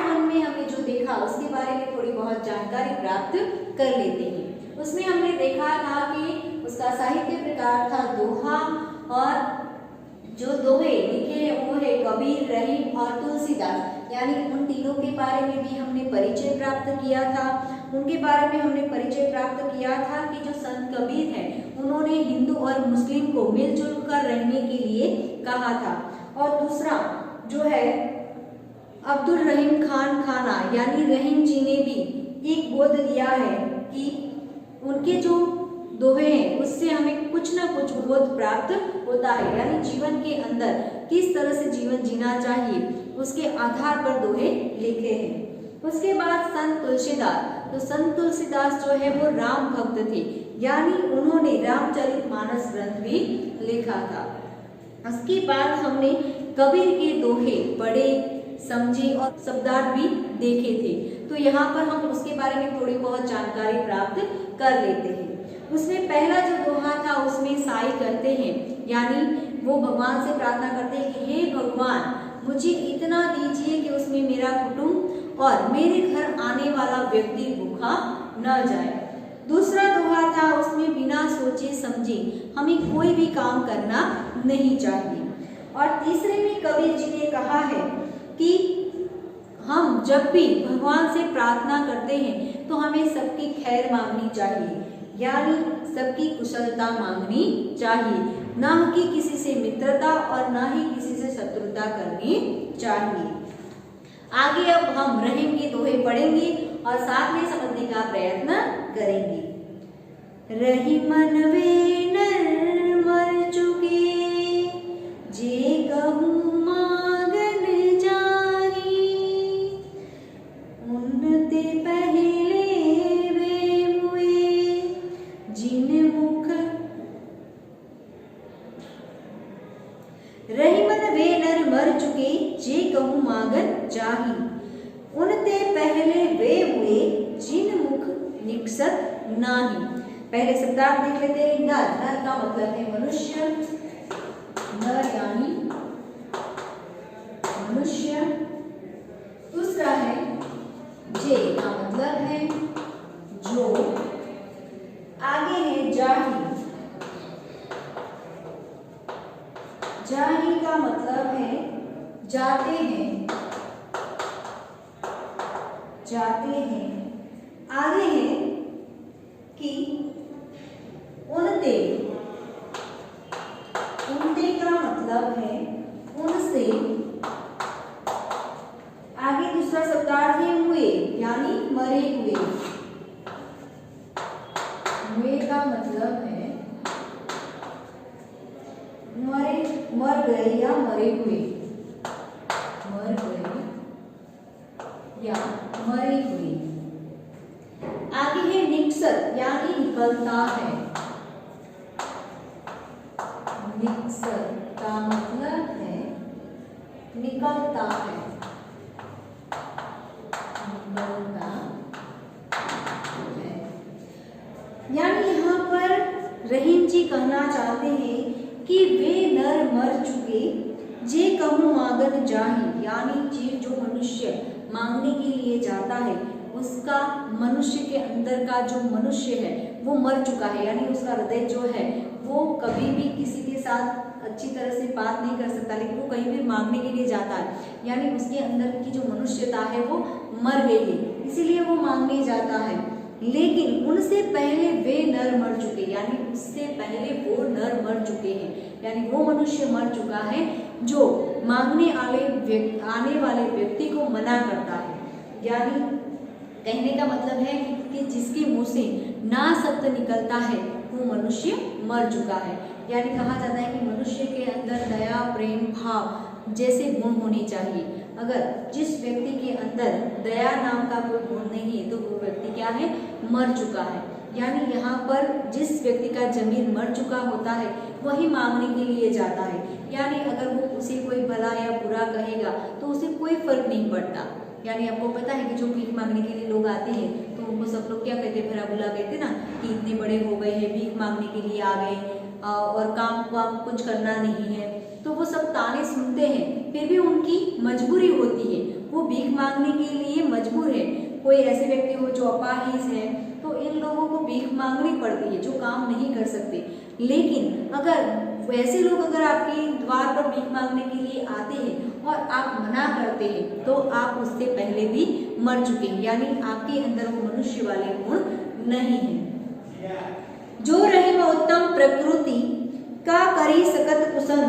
One में हमने जो देखा उसके बारे में थोड़ी बहुत जानकारी प्राप्त कर लेते हैं। उसमें हमने देखा था कि उसका साहित्य प्रकार था दोहा, और जो दोहे लिखे हैं वो है कबीर, रहीम और तुलसीदास, यानी उन तीनों के बारे में भी हमने परिचय प्राप्त किया था। उनके बारे में हमने परिचय प्राप्त किया था कि जो संत कबीर हैं उन्होंने हिंदू और मुस्लिम को मिलजुल कर रहने के लिए कहा था। और दूसरा जो है अब्दुल रहीम खान खाना यानी रहीम जी ने भी एक बोध दिया है कि उनके जो दोहे हैं उससे हमें कुछ ना कुछ बोध प्राप्त होता है, यानी जीवन के अंदर किस तरह से जीवन जीना चाहिए उसके आधार पर दोहे लिखे हैं। उसके बाद संत तुलसीदास, तो संत तुलसीदास जो है वो राम भक्त थे, यानी उन्होंने रामचरितमानस ग्रंथ भी लिखा था। उसके बाद हमने कबीर के दोहे पढ़े, समझे और शब्दार्थ भी देखे थे, तो यहाँ पर हम उसके बारे में थोड़ी बहुत जानकारी प्राप्त कर लेते हैं। उसमें पहला जो दोहा था उसमें साई करते हैं, यानी वो भगवान से प्रार्थना करते हैं कि हे भगवान मुझे इतना दीजिए कि उसमें मेरा कुटुंब और मेरे घर आने वाला व्यक्ति भूखा न जाए। दूसरा दोहा था उसमें बिना सोचे समझे हमें कोई भी काम करना नहीं चाहिए। और तीसरे में कबीर जी ने कहा है कि हम जब भी भगवान से प्रार्थना करते हैं तो हमें सबकी खैर मांगनी चाहिए, यानी सबकी कुशलता मांगनी चाहिए, ना कि किसी से मित्रता और ना ही किसी से शत्रुता करनी चाहिए। आगे अब हम रहीम के दोहे पढ़ेंगे और साथ में समझने का प्रयत्न करेंगे। रहीमन वे नर मर चुके जे कहूँ मांगन जाही, उनते पहले वे मुए जिन मुख। रहीमन वे नर मर चुके जे कहूँ मांगन जाही, उनते पहले वे हुए जिन मुख निकसत नाही। पहले शब्दार्थ देख लेते हैं। नर, नर का मतलब है मनुष्य, नर यानी मनुष्य। दूसरा है जे का मतलब है जो, आगे है जाही, जाही का मतलब है जाते हैं, जाते हैं। आगे है कि उनते, उनते का मतलब है उनसे। आगे दूसरा शब्दार्थ है हुए, यानी मरे हुए। हुए का मतलब है मरे, मर गए या मरे हुए, मर गए या मरे हुए। आगे है निकसत, यानी निकलता है। निकसत का मतलब है निकलता है, निकलता है। यानी यहाँ पर रहीम जी कहना चाहते हैं कि वे नर मर चुके जे कहूँ मांगन जाही, यानी जीव जो मनुष्य मांगने के लिए जाता है उसका, मनुष्य के अंदर का जो मनुष्य है वो मर चुका है, यानी उसका हृदय जो है वो कभी भी किसी के साथ अच्छी तरह से बात नहीं कर सकता, लेकिन वो कहीं भी मांगने के लिए जाता है, यानी उसके अंदर की जो मनुष्यता है वो मर गई है, इसीलिए वो मांगने जाता है। लेकिन उनसे पहले वे नर मर चुके, यानी उससे पहले वो नर मर चुके हैं, यानी वो मनुष्य मर चुका है जो मांगने आने वाले व्यक्ति को मना करता है। यानी कहने का मतलब है कि जिसके मुंह से ना शब्द निकलता है वो मनुष्य मर चुका है। यानी कहा जाता है कि मनुष्य के अंदर दया, प्रेम, भाव जैसे गुण होने चाहिए। अगर जिस व्यक्ति के अंदर दया नाम का कोई गुण नहीं है तो वो व्यक्ति क्या है, मर चुका है। यानी यहाँ पर जिस व्यक्ति का जमीर मर चुका होता है वही मांगने के लिए जाता है। यानी अगर वो उसे कोई भला या बुरा कहेगा तो उसे कोई फर्क नहीं पड़ता। यानी आपको पता है कि जो भीख मांगने के लिए लोग आते हैं तो उनको सब लोग क्या कहते हैं, भला बुला कहते ना, कि इतने बड़े हो गए हैं, भीख मांगने के लिए आ गए और काम वाम कुछ करना नहीं है, तो वो सब ताने सुनते हैं, फिर भी उनकी मजबूरी होती है, वो भीख मांगने के लिए मजबूर है। कोई ऐसे व्यक्ति हो जो अपाहिज है, तो इन लोगों को भीख मांगनी पड़ती है, जो काम नहीं कर सकते। लेकिन अगर वैसे लोग अगर आपके द्वार पर भीख मांगने के लिए आते हैं और आप मना करते हैं, तो आप उससे पहले भी मर चुके हैं, यानी आपके अंदर वो मनुष्य वाले गुण नहीं है। जो रहीम उत्तम प्रकृति का करी सकत कुसन,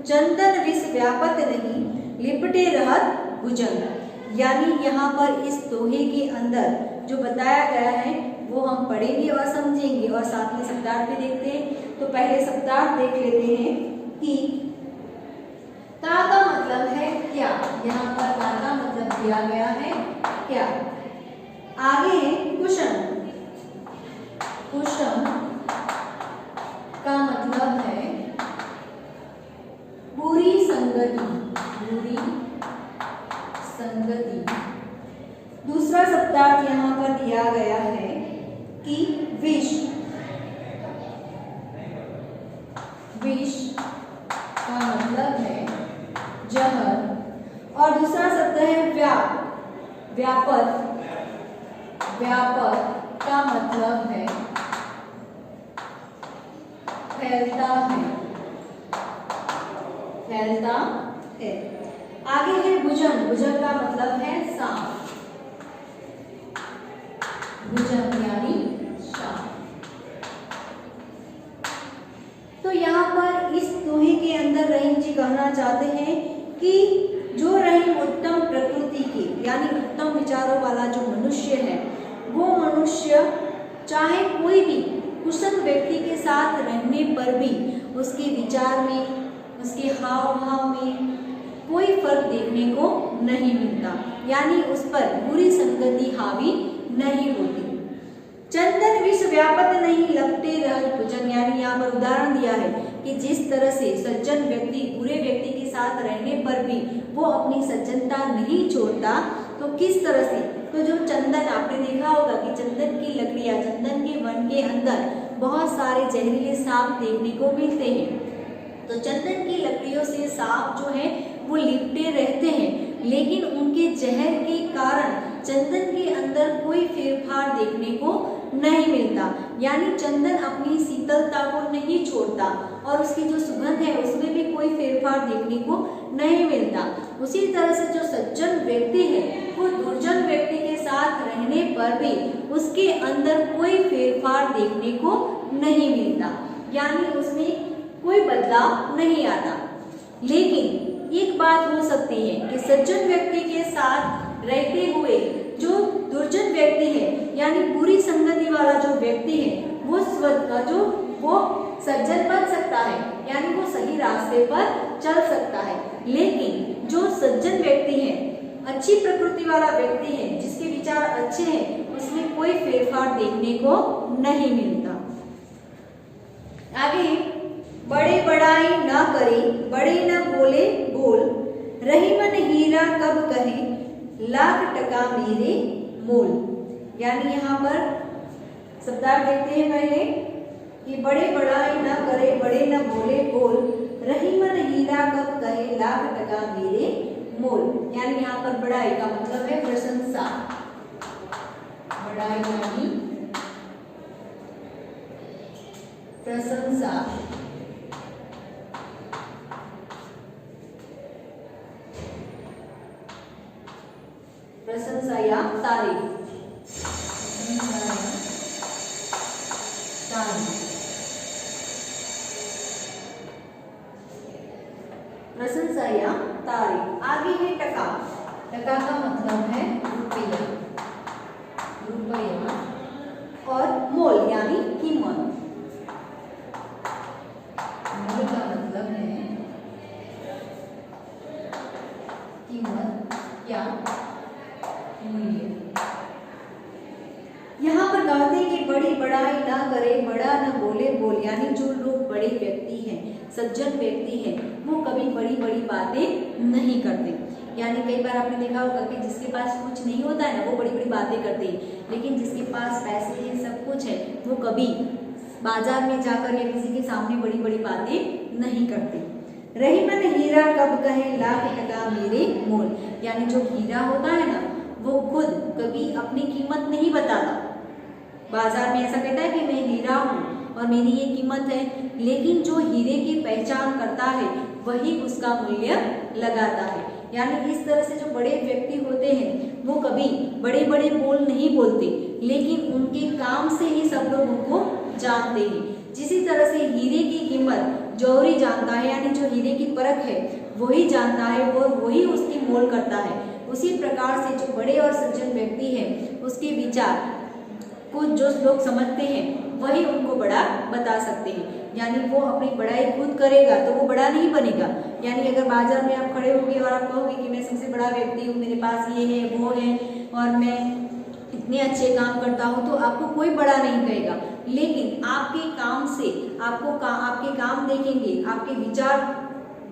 चंदन विष व्यापत नहीं, लिपटे रहत भुजंग। यानी यहाँ पर इस दोहे के अंदर जो बताया गया है वो हम पढ़ेंगे और समझेंगे और साथ में शब्दार्थ भी देखते हैं। तो पहले शब्दार्थ देख लेते हैं कि ता का मतलब है क्या। यहाँ पर ता का मतलब दिया गया है क्या। आगे है कुशन। कुशन का मतलब है बुरी संगति, बुरी संगति। दूसरा शब्दार्थ यहाँ पर दिया गया है कि विष। विष का मतलब है जहर। और दूसरा शब्द है व्याप, व्यापक। व्यापक का मतलब है फैलता है, फैलता है। आगे है भुजंग। भुजंग का मतलब है सांप, भुजंग यानी सांप। तो यहाँ पर इस दोहे के अंदर रहीम जी कहना चाहते हैं कि जो रहीम उत्तम प्रकृति के यानी उत्तम विचारों वाला जो मनुष्य है, वो मनुष्य चाहे कोई भी कुशल व्यक्ति के साथ रहने पर भी उसके विचार में, उसके हाव भाव में कोई फर्क देखने को नहीं मिलता, यानी उस पर बुरी संगति हावी नहीं होती। चंदन विष व्यापत नहीं, लपटे रहत भुजंग। यानी यहाँ पर उदाहरण दिया है कि जिस तरह से सज्जन व्यक्ति बुरे व्यक्ति के साथ रहने पर भी वो अपनी सज्जनता नहीं छोड़ता, तो किस तरह से, तो जो चंदन आपने देखा होगा कि चंदन की लकड़ियां, चंदन के वन के अंदर बहुत सारे जहरीले सांप देखने को मिलते हैं। तो चंदन की लकड़ियों से सांप जो है वो लिपटे रहते हैं, लेकिन उनके जहर के कारण चंदन के अंदर कोई फेरफार देखने को नहीं मिलता, यानी चंदन अपनी शीतलता को नहीं छोड़ता और उसकी जो सुगंध है उसमें भी कोई फेरफार देखने को नहीं मिलता। उसी तरह से जो सज्जन व्यक्ति है वो दुर्जन व्यक्ति के साथ रहने पर भी उसके अंदर कोई फेरफार देखने को नहीं मिलता, यानी उसमें कोई बदलाव नहीं आता। लेकिन एक बात हो सकती है कि सज्जन व्यक्ति के साथ रहते हुए जो दुर्जन व्यक्ति है यानी बुरी संगति वाला जो व्यक्ति है वो सज्जन बन सकता है, यानी वो सही रास्ते पर चल सकता है। लेकिन जो सज्जन व्यक्ति है, अच्छी प्रकृति वाला व्यक्ति है, जिसके विचार अच्छे हैं, उसमें कोई फेरफार देखने को नहीं मिलता। आगे बड़े बड़ाई न करे, बड़े न बोले बोल, रही मन हीरा कब कहे, लाख टका मेरे मोल। यानी यहाँ पर शब्दार्थ देखते हैं पहले कि बड़े बड़ाई न करे, बड़े न बोले बोल, रही मन हीरा कब कहे, लाख टका मेरे मोल। यानी यहाँ पर बड़ाई का मतलब है प्रशंसा। बड़ाई यानी प्रशंसा। प्रशंसा या तारीफ। प्रशंसा या तारीफ। आगे है टका। टका का मतलब है रुपया, रुपया। और मोल यानी कीमत। मोल का मतलब है कीमत या मूल्य। यहाँ पर कहते हैं कि बड़ी बड़ाई ना करे, बड़ा न बोले बोल। यानी जो लोग बड़े व्यक्ति हैं, सज्जन व्यक्ति हैं, वो कभी बड़ी बड़ी बातें नहीं करते। यानी कई बार आपने देखा होगा कि जिसके पास कुछ नहीं होता है ना, वो बड़ी बड़ी बातें करते हैं, लेकिन जिसके पास पैसे हैं, सब कुछ है, वो कभी बाजार में जाकर या किसी के सामने बड़ी बड़ी बातें नहीं करते। रही मन हीरा कब कहे लाख टका मेरे मोल। यानी जो हीरा होता है ना वो खुद कभी अपनी कीमत नहीं बताता। बाजार में ऐसा कहता है कि मैं हीरा हूँ और मेरी ये कीमत है, लेकिन जो हीरे की पहचान करता है वही उसका मूल्य लगाता है। यानी इस तरह से जो बड़े व्यक्ति होते हैं वो कभी बड़े बड़े बोल नहीं बोलते, लेकिन उनके काम से ही सब लोग उनको जानते हैं। जिसी तरह से हीरे की कीमत जौहरी जानता है, यानी जो हीरे की परख है वही जानता है, वो वही उसकी मोल करता है। उसी प्रकार से जो बड़े और सज्जन व्यक्ति हैं उसके विचार को जो लोग समझते हैं वही उनको बड़ा बता सकते हैं। यानी वो अपनी बड़ाई खुद करेगा तो वो बड़ा नहीं बनेगा। यानी अगर बाजार में आप खड़े होंगे और आप कहोगे कि मैं सबसे बड़ा व्यक्ति हूँ, मेरे पास ये है वो है और मैं इतने अच्छे काम करता हूँ, तो आपको कोई बड़ा नहीं कहेगा। लेकिन आपके काम से आपके काम देखेंगे, आपके विचार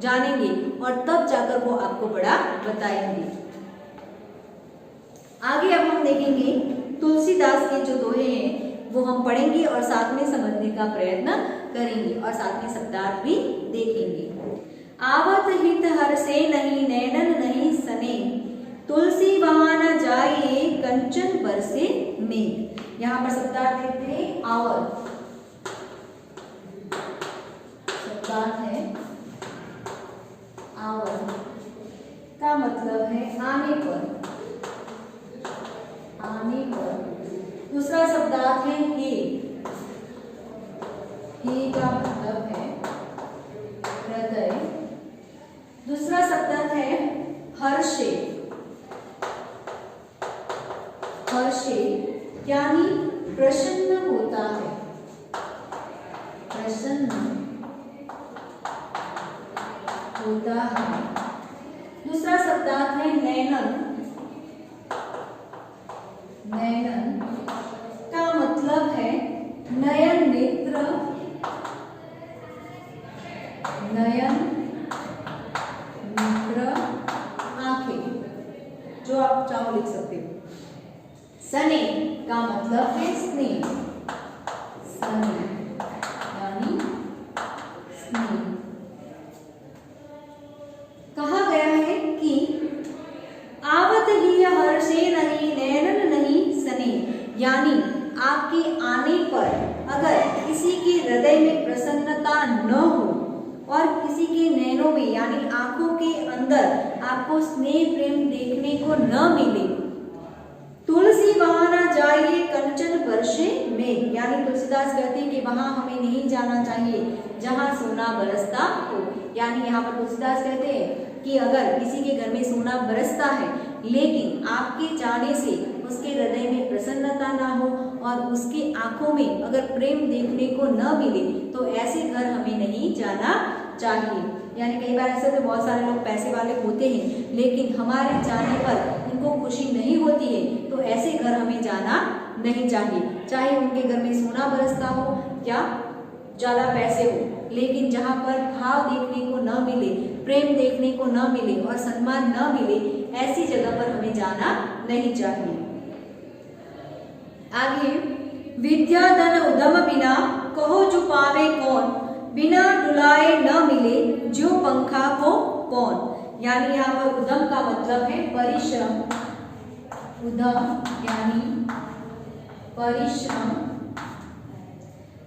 जानेंगे और तब जाकर वो आपको बड़ा बताएंगे। आगे अब हम देखेंगे तुलसीदास के जो दोहे हैं वो हम पढ़ेंगे और साथ में समझने का प्रयत्न करेंगे और साथ में शब्दार्थ भी देखेंगे। आवत हित हर्षे नहीं नैनन नहीं सने, तुलसी वहां न जाए कंचन बरसे मेघ। यहाँ पर शब्दार्थ देखते हैं। आवत शब्दार्थ है, आवत का मतलब है आने पर, आने पर। दूसरा शब्दार्थ है हे, हे का मतलब है हृदय। दूसरा शब्दार्थ है हर्षे, हर्षे यानी प्रसन्न होता है, प्रसन्न होता है। दूसरा शब्दार्थ है नैनन, नयन का मतलब है नयन नेत्र, नयन नेत्र आंखें, जो आप चाहो लिख सकते हो। सने का मतलब है स्नेह, सने यानी स्नेह। कहा गया है कि आवत ही हर्षे नहीं नैनन नहीं सने, यानी आपके आने पर अगर किसी के हृदय में प्रसन्नता न हो और किसी के नैनों में यानी आंखों के अंदर आपको स्नेह प्रेम देखने को न मिले, तुलसी वहां न जाइए कंचन बरसे मेघ, यानी तुलसीदास कहते हैं कि वहां हमें नहीं जाना चाहिए जहां सोना बरसता हो। यानी यहाँ पर तुलसीदास कहते हैं कि अगर किसी के घर में सोना बरसता है लेकिन आपके जाने से उसके हृदय में प्रसन्नता ना हो और उसकी आंखों में अगर प्रेम देखने को न मिले तो ऐसे घर हमें नहीं जाना चाहिए। यानी कई बार ऐसे तो बहुत सारे लोग पैसे वाले होते हैं लेकिन हमारे जाने पर उनको खुशी नहीं होती है, तो ऐसे घर हमें जाना नहीं चाहिए। चाहे उनके घर में सोना बरसता हो या ज़्यादा पैसे हो, लेकिन जहाँ पर भाव देखने को न मिले, प्रेम देखने को न मिले और सम्मान न मिले, ऐसी जगह पर हमें जाना नहीं चाहिए। आगे, विद्या धन उद्यम बिना कहो जो पावे कौन, बिना डुलाए न मिले जो पंखा को कौन। यानी यहाँ पर उद्यम का मतलब है परिश्रम, उद्यम यानी परिश्रम।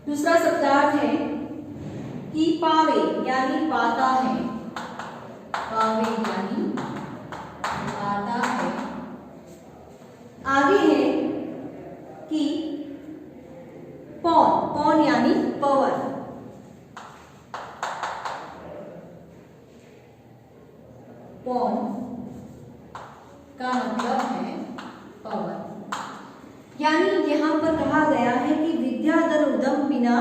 दूसरा शब्दार्थ है कि पावे यानी पाता है, पावे यानी पाता है। आगे है कि पौन, पौन यानी पवन, पौन का मतलब है पवन। यानी यहाँ पर कहा गया है कि विद्या धन उद्यम बिना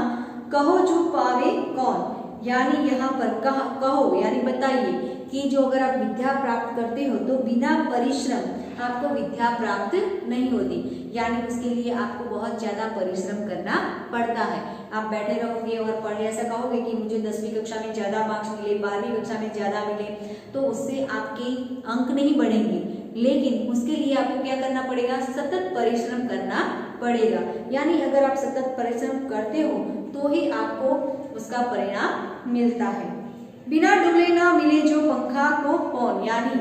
कहो जो पावे कौन। यानी यहाँ पर कहो यानी बताइए कि जो अगर आप विद्या प्राप्त करते हो तो बिना परिश्रम आपको विद्या प्राप्त नहीं होती। यानी उसके लिए आपको बहुत ज़्यादा परिश्रम करना पड़ता है। आप बैठे रहोगे और पढ़े ऐसा कहोगे कि मुझे 10वीं कक्षा में ज़्यादा मार्क्स मिले, 12वीं कक्षा में ज़्यादा मिले, तो उससे आपके अंक नहीं बढ़ेंगे। लेकिन उसके लिए आपको क्या करना पड़ेगा, सतत परिश्रम करना पड़ेगा। यानी अगर आप सतत परिश्रम करते हो तो ही आपको उसका परिणाम मिलता है। बिना डुले ना मिले जो पंखा को पौन, यानी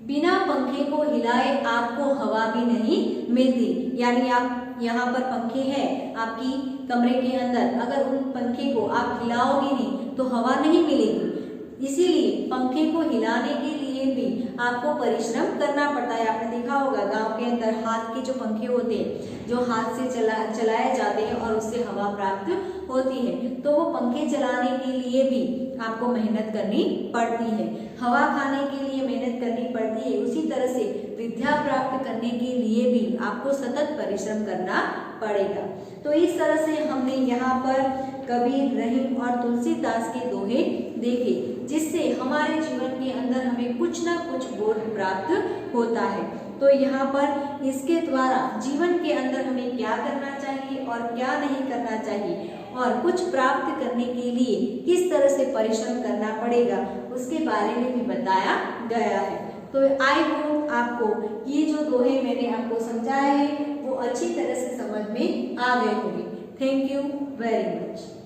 बिना पंखे को हिलाए आपको हवा भी नहीं मिलती। यानी आप यहाँ पर पंखे हैं आपकी कमरे के अंदर, अगर उन पंखे को आप हिलाओगे नहीं तो हवा नहीं मिलेगी। इसीलिए पंखे को हिलाने के लिए भी आपको परिश्रम करना पड़ता है। आपने देखा होगा गांव के अंदर हाथ के जो पंखे होते हैं, जो हाथ से चलाए जाते हैं और उससे हवा प्राप्त होती है, तो वो पंखे चलाने के लिए भी आपको मेहनत करनी पड़ती है, हवा खाने के लिए मेहनत करनी पड़ती है। उसी तरह से विद्या प्राप्त करने के लिए भी आपको सतत परिश्रम करना पड़ेगा। तो इस तरह से हमने यहाँ पर कबीर, रहीम और तुलसीदास के दोहे देखे, जिससे हमारे जीवन के अंदर हमें कुछ ना कुछ बोध प्राप्त होता है। तो यहाँ पर इसके द्वारा जीवन के अंदर हमें क्या करना चाहिए और क्या नहीं करना चाहिए, और कुछ प्राप्त करने के लिए किस तरह से परिश्रम करना पड़ेगा, उसके बारे में भी बताया गया है। तो आई होप आपको ये जो दोहे मैंने आपको समझाए हैं वो अच्छी तरह से समझ में आ गए होंगे। Thank you very much.